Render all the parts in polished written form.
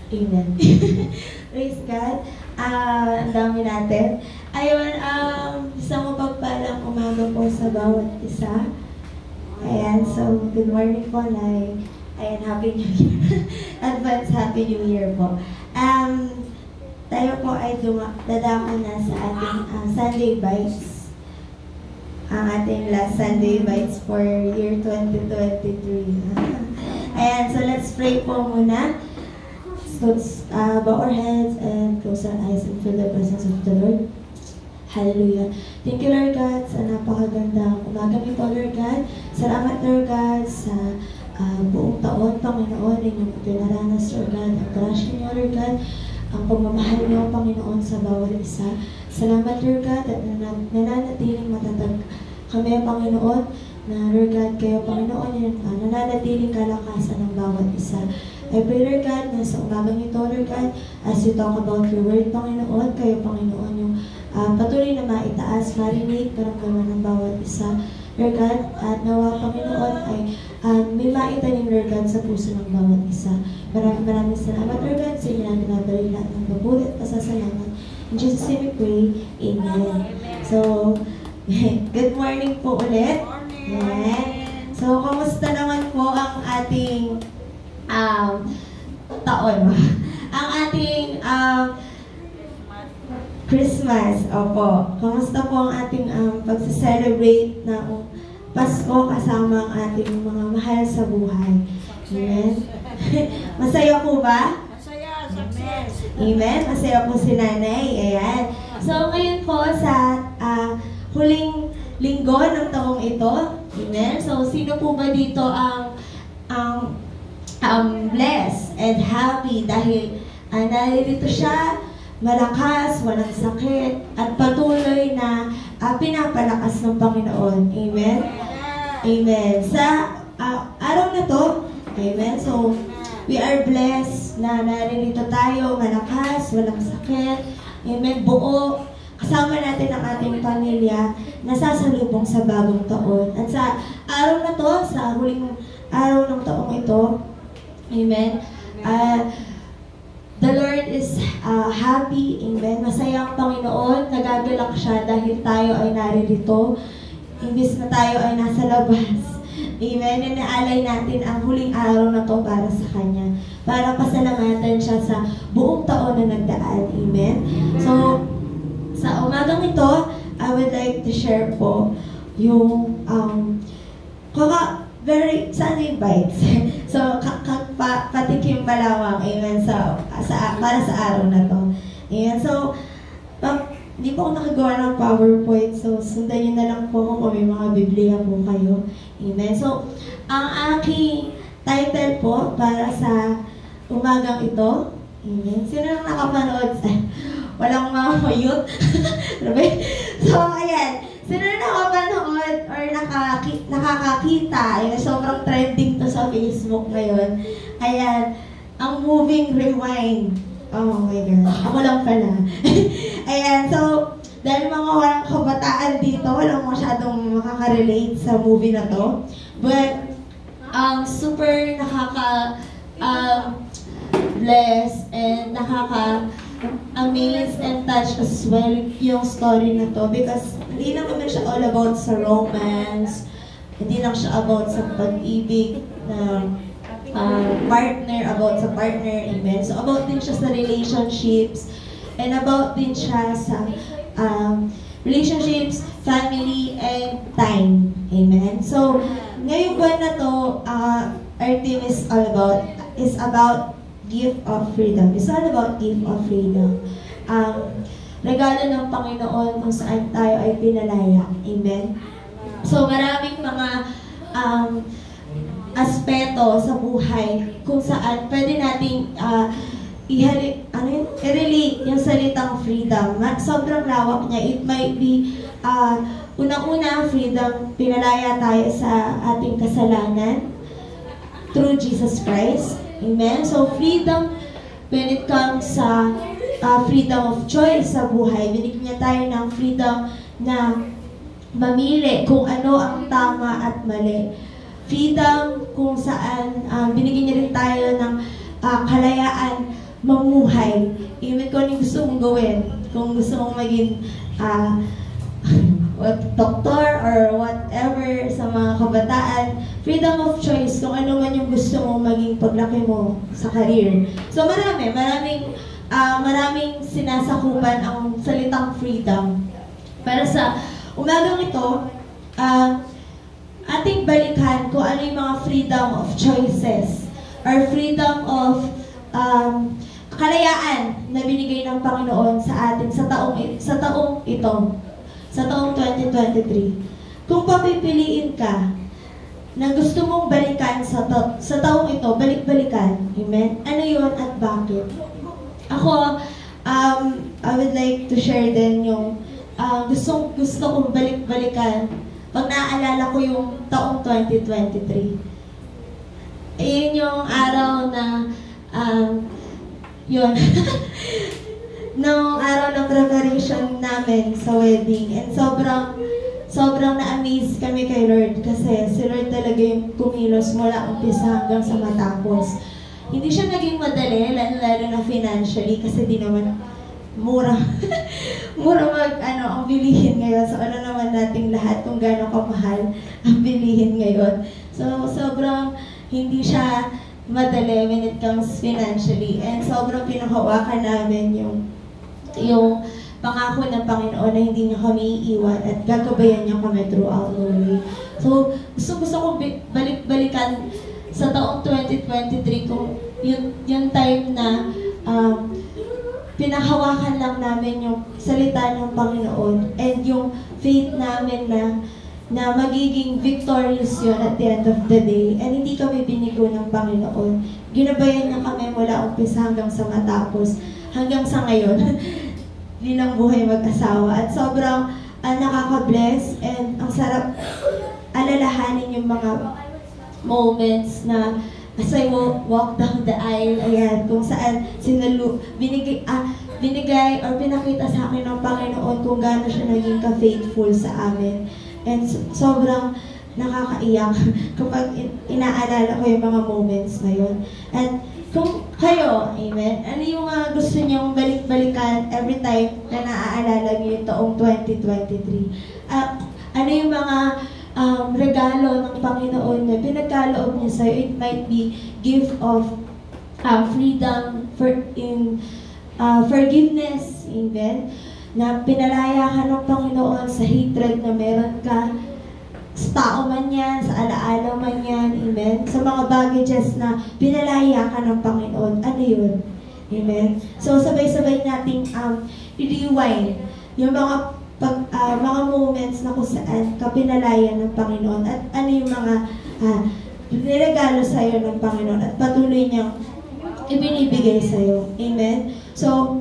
Amen. Praise God. Ang dami natin. Ayun, isang mapagpalang umaga po sa bawat isa. Ayan, so good morning po, Nay. Ayan, Happy New Year. Advance Happy New Year po. Tayo po ay dadako na sa ating Sunday Bites. Ang ating last Sunday Bites for year 2023. Ayan, so let's pray po muna. So let's bow our heads and close our eyes and feel the presence of the Lord. Hallelujah. Thank you, Lord God, sa napakagandang umaga nito, Lord God. Salamat, Lord God, sa buong taon, Panginoon, inyong pinaranas, Lord God, ang grasya niyo, Lord God, ang pagmamahal niyo, Panginoon, sa bawat isa. Salamat, Lord God, at nananatiling matatag kami, Panginoon, na, Lord God, kayo, Panginoon, nananatiling kalakasan ng bawat isa. I pray, Lord God, na sa umagang ito, Lord God, as you talk about your word, Panginoon, kayo, Panginoon, yung patuloy na maitaas, marinig, karamdaman ng bawat isa, Lord God, at nawa, Panginoon, ay may maitanim, Lord God, sa puso ng bawat isa. Maraming salamat, Lord God, sa inyo natin nabalik lahat ng papuri at pasasalamat. In Jesus' name we pray, Amen. So, good morning po ulit. Amen. So, kamusta naman po ang ating taon? Ang ating Christmas, opo. Kamusta po ang ating pagsa-celebrate ng Pasko kasama ang ating mga mahal sa buhay? Amen? Masaya po ba? Masaya, success. Amen? Masaya po si Nanay. Ayan. So, ngayon po sa huling linggo ng taong ito. Amen? So, sino po ba dito ang blessed and happy dahil narito siya, malakas, walang sakit, at patuloy na pinapalakas ng Panginoon. Amen? Amen. Sa araw na to, amen, so we are blessed na narito tayo, malakas, walang sakit, amen, buo, kasama natin ang ating pamilya na sasalubong sa bagong taon. At sa araw na to, sa huling araw ng taong ito, amen, the Lord is happy, amen. Masaya ang Panginoon, nagagalak siya dahil tayo ay naririto, imbis na tayo ay nasa labas. Amen. Inaalay natin ang huling araw na to para sa Kanya, para pasalamatan siya sa buong taon na nagdaan. Amen. So, sa umagang ito, I would like to share po yung very Sunday Bites. So, patikim palawang, amen, para sa araw na to. Ayan, so, hindi po ako nakagawa ng PowerPoint, so sundan nyo na lang po ako kung may mga Biblia po kayo. Amen. So, ang aking title po para sa umagang ito, amen. Sino nang nakapanood? Walang mga youth? So, ayan. Sino na nakapanood or nakakakita? Ayan, sobrang trending to sa Facebook ngayon. Ayan, ang moving rewind. Oh my God. Ako lang pala. Ayan, so, dahil mga walang kabataan dito, walang masyadong makaka-relate sa movie na to. But, super nakaka-bless and nakaka-amaze and touch as well yung story na to. Because, hindi lang naman siya all about sa romance, hindi lang siya about sa pag-ibig na about sa partner, amen. So, about din siya sa relationships, and about din siya sa relationships, family, and time, amen. So, ngayong buwan na to, our theme is about gift of freedom. It's all about gift of freedom. Regalo ng Panginoon kung saan tayo ay pinalaya, amen. So, maraming mga aspeto sa buhay kung saan pwede nating i-relate yung salitang freedom. Sobrang lawak niya. It might be, unang-una, freedom, pinalaya tayo sa ating kasalanan through Jesus Christ. Amen? So, freedom, when it comes sa freedom of choice sa buhay, binigyan niya tayo ng freedom na mamili kung ano ang tama at mali. Freedom kung saan binigyan niya rin tayo ng kalayaan mamuhay. Even kung ano yung gusto mong gawin. Kung gusto mong maging doktor or whatever sa mga kabataan, freedom of choice kung ano man yung gusto mong maging paglaki mo sa career. So maraming sinasakupan ang salitang freedom. Para sa umagang ito, ating balikan kung ano yung mga freedom of choices or freedom of kalayaan na binigay ng Panginoon sa atin sa taong ito, sa taong 2023. Kung papipiliin ka na gusto mong balikan sa taong ito, balik-balikan. Amen? Ano yun at bakit? Ako, I would like to share din yung gusto kong balik-balikan pag naaalala ko yung taong 2023. Ayun yung araw na yun. Nung araw ng preparation namin sa wedding. And sobrang na-amaze kami kay Lord kasi si Lord talaga yung kumilos mula umpisa hanggang sa matapos. Hindi siya naging madali, lalo na financially kasi di naman mura. Mura ang bilihin ngayon. So ano naman nating lahat kung gaano kamahal ang bilihin ngayon. So sobrang hindi siya madali when it comes financially. And sobrang pinahawakan namin yung pangako ng Panginoon na hindi niya kami iiwan at gagabayan niya kami throughout the way. So, gusto kong balik-balikan sa taong 2023 kung yung time na pinahawakan lang namin yung salita ng Panginoon and yung faith namin na magiging victorious yun at the end of the day. And hindi kami binigo ng Panginoon. Ginabayan niya kami mula umpisa hanggang sa matapos, hanggang sa ngayon. Bilang buhay mag-asawa. At sobrang nakaka-bless and ang sarap alalahanin yung mga moments na as I walk down the aisle, ayan, kung saan binigay or pinakita sa akin ng Panginoon kung gaano siya naging ka-faithful sa amin. And sobrang nakakaiyak kapag inaalala ko yung mga moments na yun. And kung kayo, amen, ano yung mga gusto niyong balik-balikan every time na naaalala niyo yung taong 2023? Ano yung mga regalo ng Panginoon na pinagkaloob niya sa'yo? It might be gift of freedom, forgiveness, amen, na pinalaya ka ng Panginoon sa hatred na meron ka, sa tao man yan, sa alaala man yan, amen, sa mga baggages na pinalaya ka ng Panginoon, ano yun? Amen? So, sabay-sabay nating i-rewind yung mga moments na kung saan ka pinalaya ng Panginoon at ano yung mga niregalo sa'yo ng Panginoon at patuloy niyang ibinibigay sa'yo. Amen? So,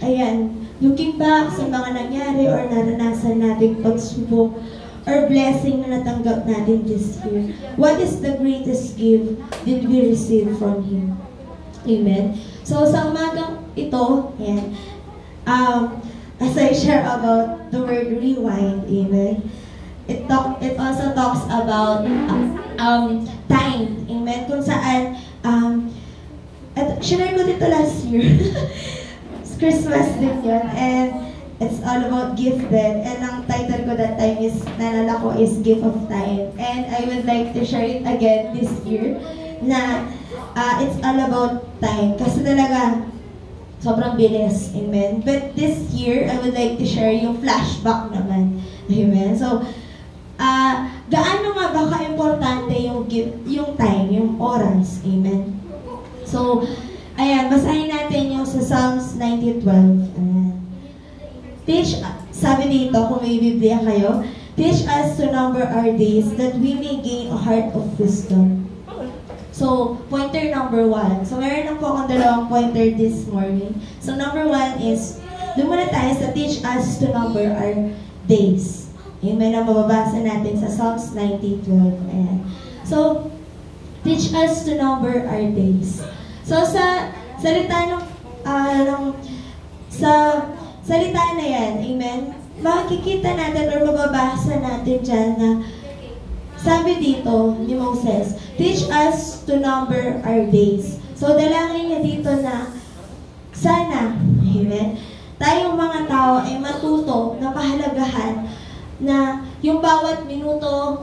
ayan, looking back sa mga nangyari or naranasan nating pagsubok or blessing na natanggap natin this year, what is the greatest gift did we receive from Him? Amen? So, sa umagang ito, ayan, as I share about the word rewind, amen, it also talks about time, amen, kung saan, at share ko dito last year, Christmas din yun, and it's all about gift then, and ang title ko that time is, naalala ko, is Gift of Time, and I would like to share it again this year, na it's all about time, kasi talaga, sobrang bilis, amen. But this year, I would like to share yung flashback naman, amen. So, gaano nga ba ka-importante yung time, yung oras, amen. So, ayan, basahin natin yung sa Psalms 90:12. Sabi dito, kung may Biblia kayo, teach us to number our days that we may gain a heart of wisdom. So, pointer number 1. So, meron lang po akong dalawang pointer this morning. So, number 1 is, doon muna tayo sa teach us to number our days. Amen, ang mababasa natin sa Psalms 90:12. Ayan. So, teach us to number our days. So, sa salita salita na yan, amen, makikita natin or mababasa natin dyan na sabi dito ni Moses, teach us to number our days. So, dalangin niya dito na Amen? Tayong mga tao ay matuto na pahalagahan na yung bawat minuto,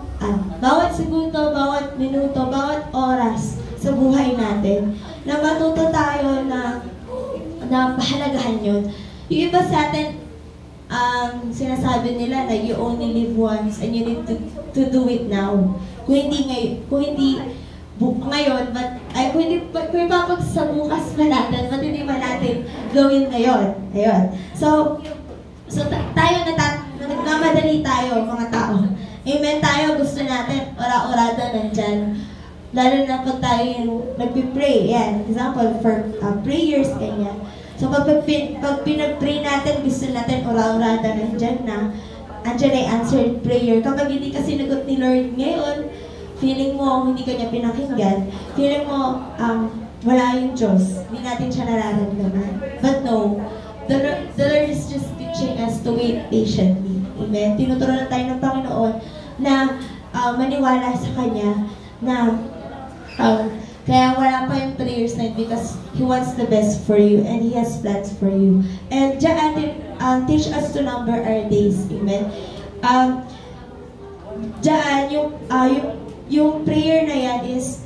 bawat segundo, bawat minuto, bawat oras sa buhay natin. Na matuto tayo na pahalagahan yun. Yung iba sa atin, sinasabi nila na you only live once and you need to do it now. Kung hindi ngayon, kung ipapag sa bukas pa natin, ba't hindi ba natin gawin ngayon? Ayun. So tayo nagmamadali tayo, mga tao. Amen, tayo gusto natin, ora-orada nandyan. Lalo na pag tayo yung nagpipray, yan. Example, for prayers, ganyan. So pag pinag-pray natin, gusto natin ora-orada nandyan na, andyan ay answered prayer. Kapag hindi ka sinagot ni Lord ngayon, feeling mo hindi ka niya pinakinggan, feeling mo wala yung Diyos, hindi natin siya nararamdaman. But no, the Lord is just teaching us to wait patiently. Amen? Tinuturuan tayo ng Panginoon na maniwala sa Kanya na kaya wala pa yung prayers na yun because He wants the best for you and He has plans for you. And diyan teach us to number our days. Amen? Diyan, yung prayer na yan is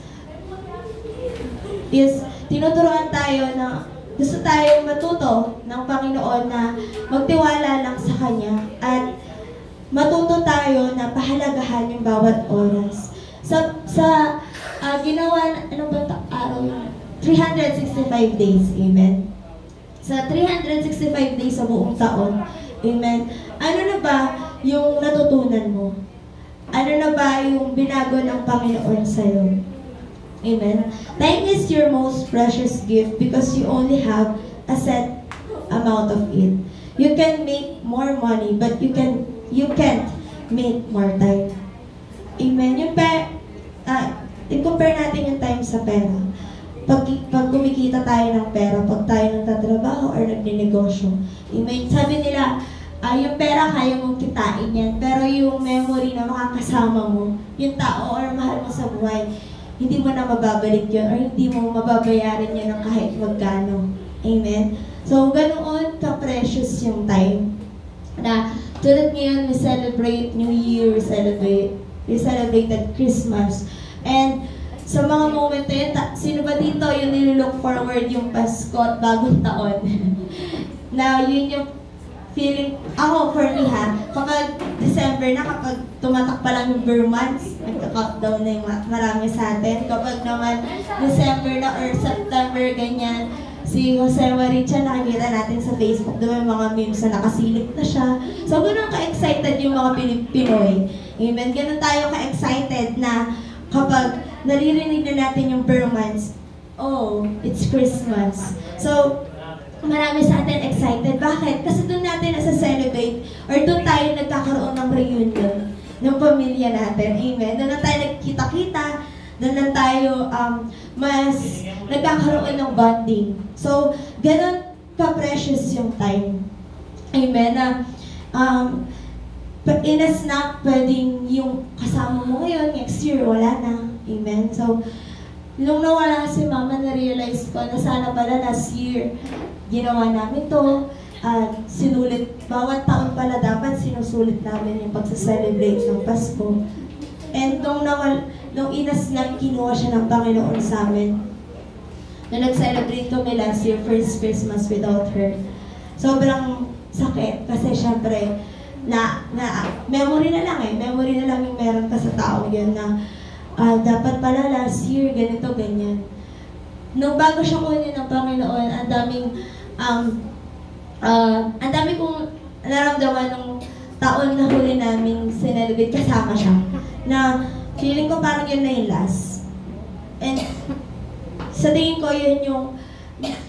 tinuturuan tayo na gusto tayong matuto ng Panginoon na magtiwala lang sa Kanya at matuto tayo na pahalagahan yung bawat oras. Sa ginawa, ano ba ito? Araw yun? 365 days, amen? Sa 365 days sa buong taon, amen? Ano na ba yung natutunan mo? Ano na ba yung binago ng Panginoon sa'yo? Amen? Time is your most precious gift because you only have a set amount of it. You can make more money, but you can't make more time. Amen? I-compare natin yung time sa pera. Pag kumikita tayo ng pera, pag tayo nagtatrabaho or nagninegosyo. Amen? Sabi nila, yung pera kaya mong kitain yan, pero yung memory na makakasama mo, yung tao or mahal mo sa buhay, hindi mo na mababalik yun or hindi mo mababayaran yun ng kahit magkano. Amen? So, ganoon ka-precious yung time. Na, tulad ngayon, we celebrate New Year, we celebrated Christmas. And, sa mga moment na yun, sino ba dito yung nililook forward yung Pasko at bagong taon? Na, yun yung feeling, ako for me ha, kapag December na, kapag tumatak pa lang yung bare months, nagka-countdown na yung marami sa atin. Kapag naman December na or September, ganyan, si Jose Maricha, nakikita natin sa Facebook, diba yung mga memes na nakasilip na siya. So, ganun ka-excited yung mga Pinoy. Amen? Ganun tayo ka-excited na kapag naririnig na natin yung bare months, oh, it's Christmas. So, marami sa atin excited. Bakit? Kasi doon natin nasa-celebrate or doon tayo nagkakaroon ng reunion ng pamilya natin. Amen? Doon na tayo nagkita-kita, doon na tayo mas nagkakaroon ng bonding. So, ganun ka-precious yung time. Amen? Na in a snap, pwedeng yung kasama mo ngayon, next year, wala na. Amen? So, nung nawala si Mama, na-realize ko na sana pala last year, ginawa namin to, sinulit, bawat taon pala dapat sinusulit namin yung pagsa-celebrate ng Pasko. And nung inasnap, kinuha siya ng Panginoon sa amin. Na nag-celebrate kami last year, first Christmas without her. Sobrang sakit kasi syempre, memory na lang yung meron ka sa taong yun na dapat pala last year, ganito, ganyan. Nung bago siya kunin ng Panginoon, ang dami kong naramdaman nung taon na huli namin sinelebrate kasama siya. Na feeling ko parang yun na yung last. And sa tingin ko yun yung,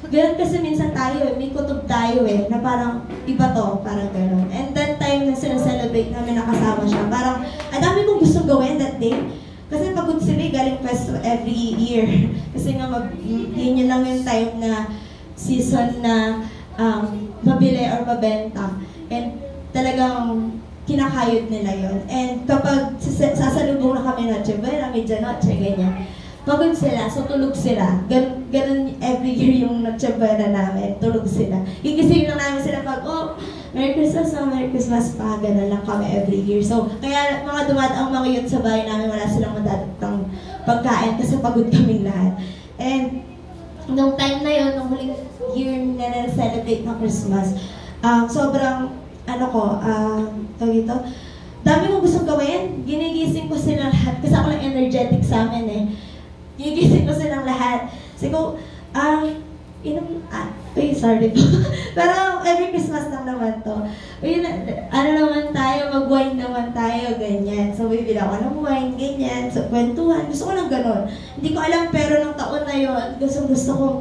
gano'n kasi minsan tayo may kutob tayo na parang iba to, parang gano'n. And that time na sinaselebrate namin nakasama siya, parang ang dami kong gustong gawin that day. Kasi pagod sila galing Pasko every year. Kasi nga yun lang yung time na season na mabili or mabenta. And talagang kinakayod nila yon. And kapag sasalubong na kami Noche Buena, Medianoche, ganyan. pagod sila, so tulog sila. Ganun every year yung nagtsabayan namin, tulog sila. Gigising lang namin sila pag, oh, Merry Christmas pa, ganun lang kami every year. So, kaya mga dumadaang mga yun sa bahay namin, wala silang madadatang pagkain kasi pagod kaming lahat. And, nung time na yun, nung huling year na na-celebrate ng Christmas, sobrang, tawag ito, dami kong gustong gawin. Ginigising ko silang lahat. Kasi ako lang energetic sa amin eh. Ginigising ko silang lahat. Siguro, sorry po. Pero every Christmas lang naman to. Naman tayo, mag-wine naman tayo, ganyan. So, bibili ako ng wine, ganyan. So, kwentuhan. Gusto ko lang ganon. Hindi ko alam, pero nung taon na yun, gusto kong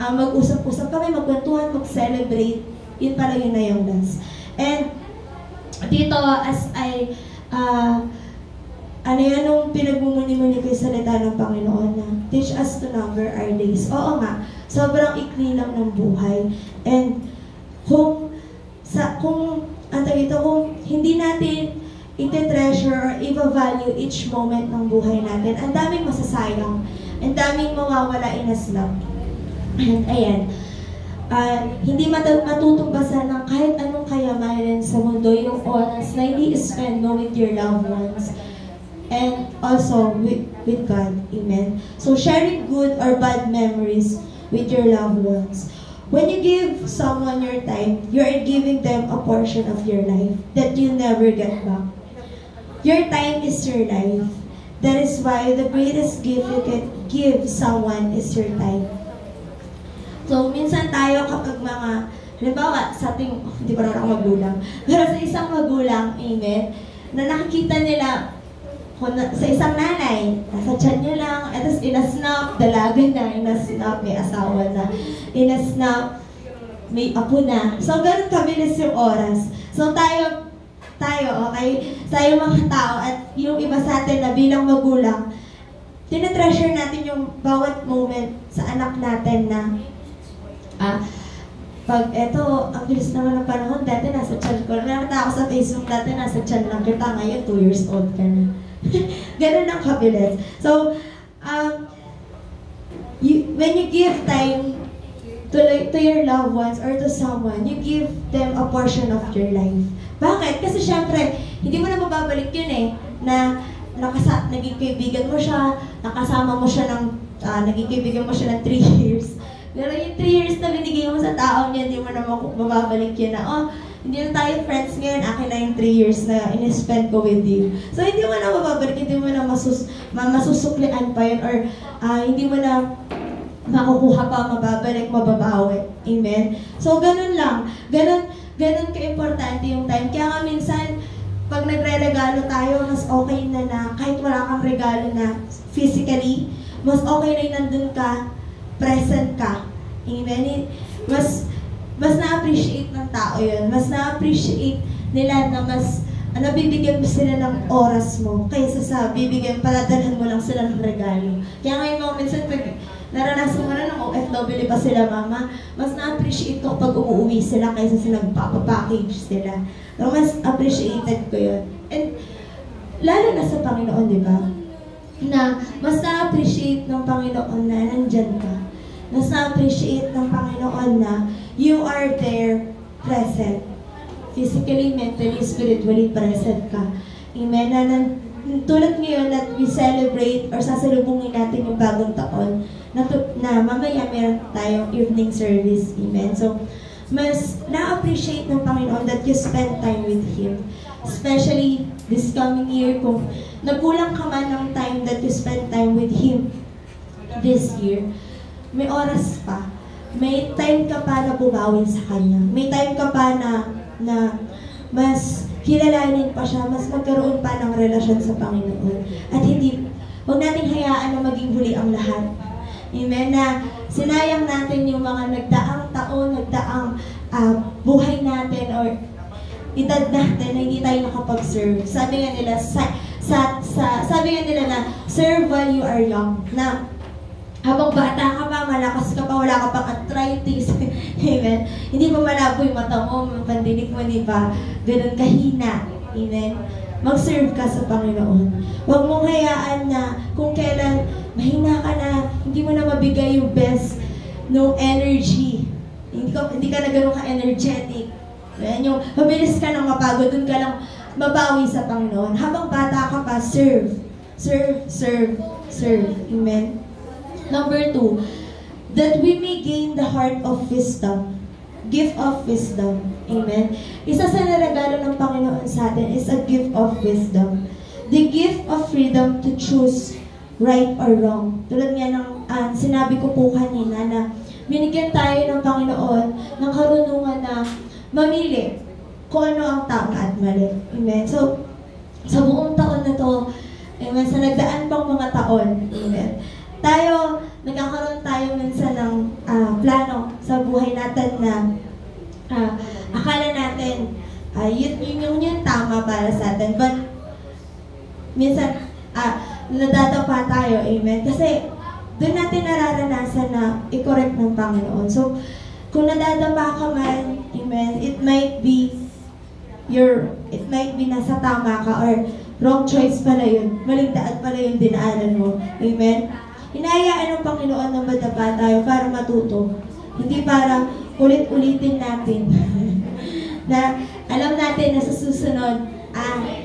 mag-usap-usap kami, magkwentuhan, mag-celebrate. Yun pala yun na yung dance. And, dito, as I, nung pinagmumuni-muni ko yung salita ng Panginoon na, teach us to number our days. Oo nga, sobrang ikli lang ng buhay. And, kung hindi natin ite-treasure or i-value each moment ng buhay natin, ang daming masasayang, ang daming mawawala in a snap. And, ayan, hindi matutumbasan ng kahit anong kayamanan sa mundo yung oras na hindi spend mo with your loved ones and also with God. Amen. So sharing good or bad memories with your loved ones. When you give someone your time, you are giving them a portion of your life that you'll never get back. Your time is your life. That is why the greatest gift you can give someone is your time. So, minsan tayo kapag mga, halimbawa, sa ating, hindi pa naman ako magulang, pero sa isang magulang, amen, na nakikita nila, sa isang nanay, nasa tiyan niya lang, at ina-snap, dalaga na, ina-snap, may asawa na, ina-snap, may apo na. So, ganun kabilis yung oras. So, tayo, okay, tayo mga tao, at yung iba sa atin na bilang magulang, tinatreasure natin yung bawat moment sa anak natin na, pag eto, ang bilis naman ng panahon, dati nasa tiyan ko. Nakita ako sa Facebook, dati nasa tiyan lang kita, ngayon 2 years old ka na. Ganun ang kabilis. So, when you give time to your loved ones or to someone, you give them a portion of your life. Bakit? Kasi syempre, hindi mo na mababalik yun eh, na naging kaibigan mo siya, nakasama mo siya naging kaibigan mo siya ng 3 years. Pero yung 3 years na binigay mo sa tao niya, hindi mo na mababalik yun na, hindi na tayo friends ngayon, akin na yung 3 years na in-spend ko with you. So, hindi mo na mababalik, hindi mo na masusuklian pa yun, or hindi mo na makukuha pa, mababalik, mababawi. Amen? So, ganun lang. Ganun ka-importante yung time. Kaya nga minsan, pag nagre-regalo tayo, mas okay na kahit wala kang regalo na physically, mas okay na yung nandun ka, present ka. Amen? Mas na-appreciate ng tao yun. Mas na-appreciate nila na mas nabibigyan mo sila ng oras mo kaysa sa paladalhan mo lang sila ng regalo. Kaya ngayon mga minsan, pag naranasan mo na ng OFW pa sila, mama, mas na-appreciate ko pag umuwi sila kaysa sa nagpapapackage sila. So, mas appreciated ko yun. And lalo na sa Panginoon, di ba? Na mas na-appreciate ng Panginoon na nandyan ka. Mas na-appreciate ng Panginoon na you are there, present. Physically, mentally, spiritually present ka. Amen? Tulad ngayon that we celebrate or sasalubungin natin yung bagong taon na mamaya meron tayong evening service. Amen? So, mas na-appreciate ng Panginoon that you spend time with Him. Especially this coming year, kung nagkulang ka man ng time that you spend time with Him this year, may oras pa. May time ka pa na bumawin sa Kanya. May time ka pa na mas kilalanin pa siya, mas magkaroon pa ng relasyon sa Panginoon. At huwag nating hayaan na maging huli ang lahat. Amen? Na sinayang natin yung mga nagdaang taon, nagdaang buhay natin or edad natin na hindi tayo nakapag-serve. Sabi nga nila, sabi nga nila na, serve while you are young. Na habang bata ka pa, malakas ka pa, wala ka pang arthritis. Amen? Hindi pa malabo yung mata mo, pandinig mo, hindi pa ganun kahina. Amen? Mag-serve ka sa Panginoon. Huwag mong hayaan na kung kailan mahina ka na, hindi mo na mabigay yung best no energy. Hindi ka na ganun ka-energetic. Ayan, yung mabilis ka nang mapagod, dun ka lang mabawi sa Panginoon. Habang bata ka pa, serve. Serve, serve, serve. Amen? Number 2, that we may gain the heart of wisdom. Gift of wisdom. Amen? Isa sa naregalo ng Panginoon sa atin is a gift of wisdom. The gift of freedom to choose right or wrong. Tulad nga ng sinabi ko po kanina na binigyan tayo ng Panginoon ng karunungan na mamili kung ano ang tama at mali. Amen? So, sa buong taon na to, amen, sa nagdaan pang mga taon, amen, nagkakaroon tayo minsan ng plano sa buhay natin na akala natin yun tama para sa atin. But, minsan, nadadapa tayo, amen, kasi doon natin nararanasan na i-correct ng Panginoon. So, kung nadadapa ka man, amen, it might be nasa tama ka or wrong choice pala yun. Maling daan pala yung dinaanan mo. Amen? Hinahayaan ng Panginoon na madapa tayo para matuto. Hindi para ulit-ulitin natin. Na alam natin na sa susunod,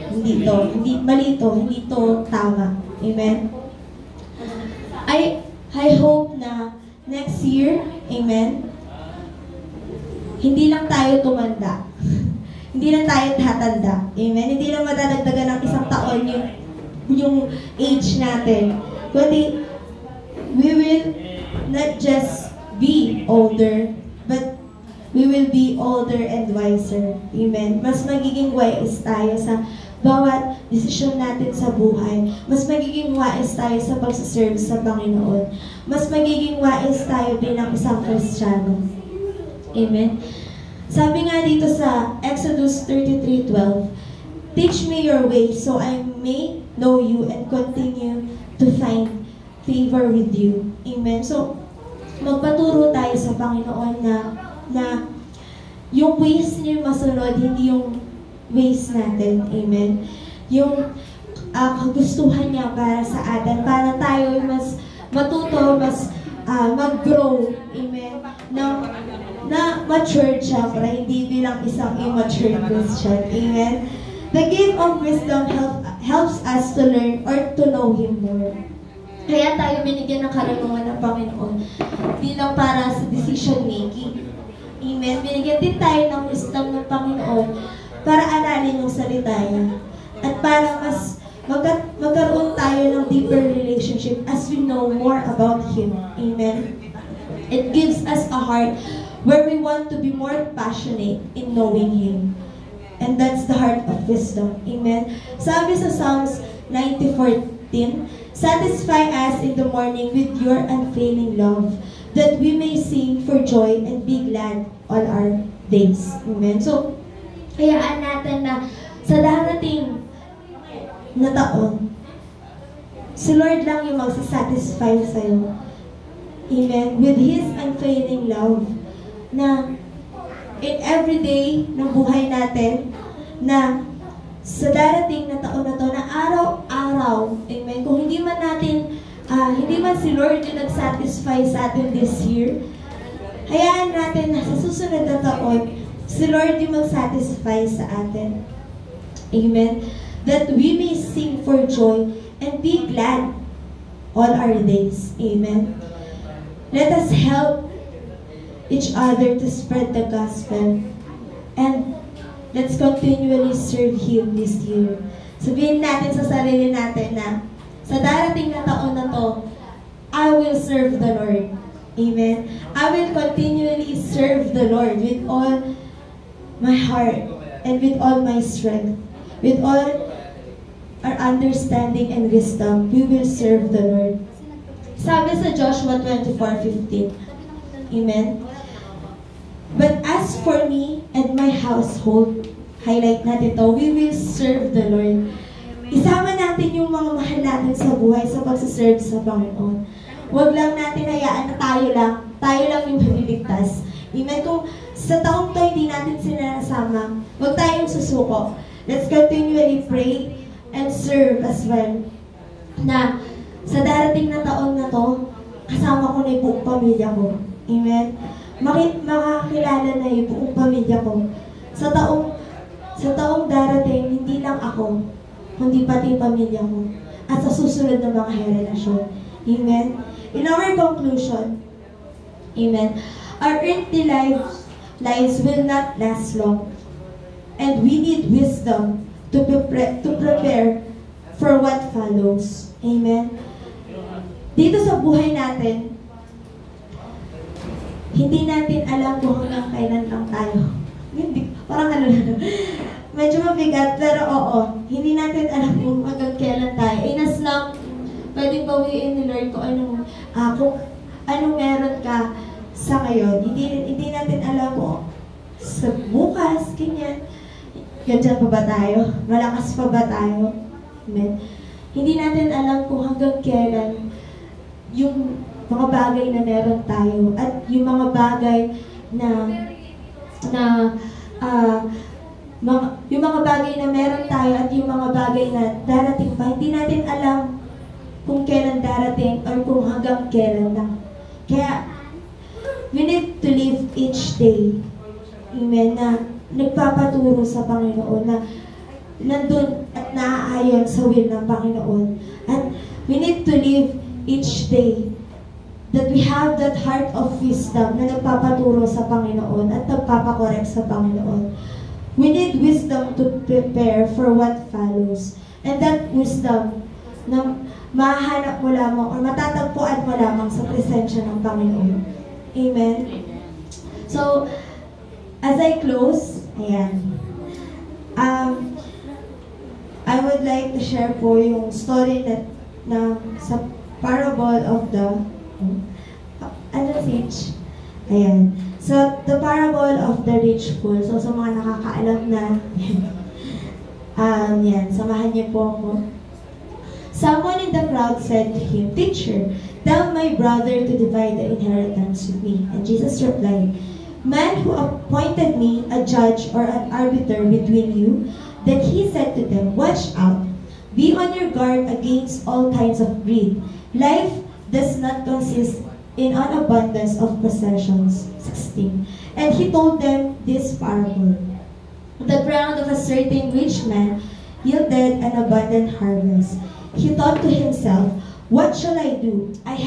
hindi mali to, hindi to tama. Amen? I hope na next year, amen, hindi lang tayo tumanda. Hindi lang tayo tatanda. Amen? Hindi lang madadagdagan ng isang taon yung age natin. Kundi, we will not just be older, but we will be older and wiser. Amen? Mas magiging wise tayo sa bawat desisyon natin sa buhay. Mas magiging wise tayo sa pagsaserve sa Panginoon. Mas magiging wise tayo bilang isang Kristiyano. Amen? Sabi nga dito sa Exodus 33:12, teach me your way so I may know you and continue to find favor with you. Amen? So, magpaturo tayo sa Panginoon na yung ways niya masunod, hindi yung ways natin. Amen? Yung kagustuhan niya para sa atin, para tayo mas matuto, mas mag-grow. Amen? Na matured siya para hindi bilang isang immature Christian. Amen? The gift of wisdom helps us to learn or to know Him more. Kaya tayo binigyan ng karunungan ng Panginoon. Hindi lang para sa decision making. Amen? Binigyan din tayo ng wisdom ng Panginoon para aralin yung salita niya. At para mas magkaroon tayo ng deeper relationship as we know more about Him. Amen? It gives us a heart where we want to be more passionate in knowing Him. And that's the heart of wisdom. Amen? Sabi sa Psalms 90:14, satisfy us in the morning with your unfailing love, that we may sing for joy and be glad all our days. Amen? So, hayaan natin na sa darating na taon, si Lord lang yung magsasatisfy sa'yo. Amen? With His unfailing love, na in every day ng buhay natin, na sa darating na taon na to, na araw-araw, amen, kung hindi man si Lord yung nag-satisfy sa atin this year, hayaan natin na sa susunod na taon, si Lord yung mag-satisfy sa atin. Amen? That we may sing for joy and be glad all our days. Amen? Let us help each other to spread the gospel. And let's continually serve Him this year. Sabihin natin sa sarili natin na sa darating na taon na to, I will serve the Lord. Amen? I will continually serve the Lord with all my heart and with all my strength. With all our understanding and wisdom, we will serve the Lord. Sabi sa Joshua 24:15, amen? But as for me and my household, highlight natin to, we will serve the Lord. Isama natin yung mga mahal natin sa buhay sa pagsaserve sa Panginoon. Huwag lang natin hayaan na tayo lang yung maliligtas. Amen? Kung sa taong to hindi natin sinasama, huwag tayong susuko. Let's continually pray and serve as well. Na Sa darating na taon na to, kasama ko na yung buong pamilya ko. Amen? Makakilala na yung buong pamilya ko. Sa taong darating, hindi lang ako, kundi pati yung pamilya ko. At sa susunod na mga henerasyon. Amen? In our conclusion, amen, our earthly lives will not last long. And we need wisdom to prepare for what follows. Amen? Dito sa buhay natin, hindi natin alam kung hanggang kailan lang tayo. Parang medyo mabigat, pero oo, hindi natin alam kung hanggang kailan tayo. Inas lang, pwedeng bawiin ni Lord kung anong meron ka sa ngayon. Hindi natin alam kung sa bukas, ganyan. Ganyan pa ba tayo? Malakas pa ba tayo? Amen. Hindi natin alam kung hanggang kailan yung mga bagay na meron tayo at yung mga bagay yung mga bagay na meron tayo at yung mga bagay na darating pa, hindi natin alam kung kailan darating or kung hanggang kailan lang. Kaya, we need to live each day, amen, na nagpapaturo sa Panginoon, na nandun at naaayon sa will ng Panginoon. At we need to live each day that we have that heart of wisdom na nagpapaturo sa Panginoon at nagpapakorek sa Panginoon. We need wisdom to prepare for what follows. And that wisdom na mahanap mo lamang o matatagpuan mo lamang sa presensya ng Panginoon. Amen? So, as I close, ayan, I would like to share po yung story na sa parable of the rich. Ayan. So, the parable of the rich fool. So, sa mga nakakaalam na, yan, samahan niyo po ako. Someone in the crowd said to him, "Teacher, tell my brother to divide the inheritance with me." And Jesus replied, "Man who appointed me a judge or an arbiter between you?" Then he said to them, "Watch out. Be on your guard against all kinds of greed. Life does not consist in an abundance of possessions." 16. And he told them this parable. The ground of a certain rich man yielded an abundant harvest. He thought to himself, "What shall I do? I have